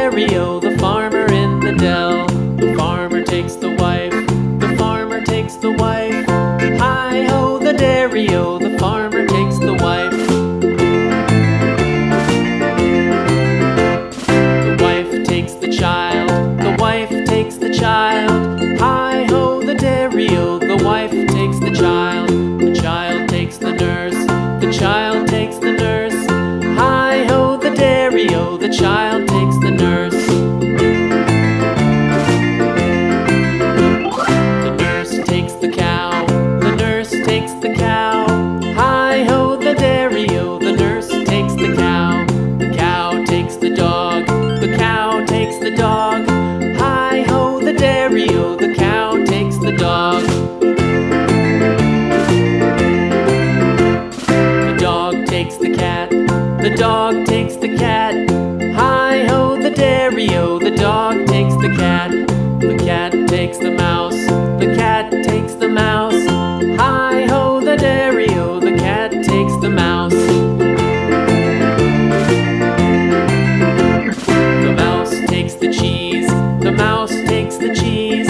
dairy-o, the farmer in the dell. The farmer takes the wife, the farmer takes the wife. Hi-ho, the dairy-o, the farmer takes the wife. The wife takes the child, the wife takes the child. Hi-ho, the dairy-o, the wife takes the child. The child takes the nurse, the child takes the nurse. Hi-ho, the dairy-o, the child takes the nurse. The nurse takes the cow, the nurse takes the cow. Hi-ho, the dairy-o, the nurse takes the cow. The cow takes the dog, the cow takes the dog. Hi-ho, the dairy-o, the cow takes the dog. The dog takes the cat, the dog takes the cat. Hi-ho, the dairy-o, the dog takes the cat. The cat takes the mouse,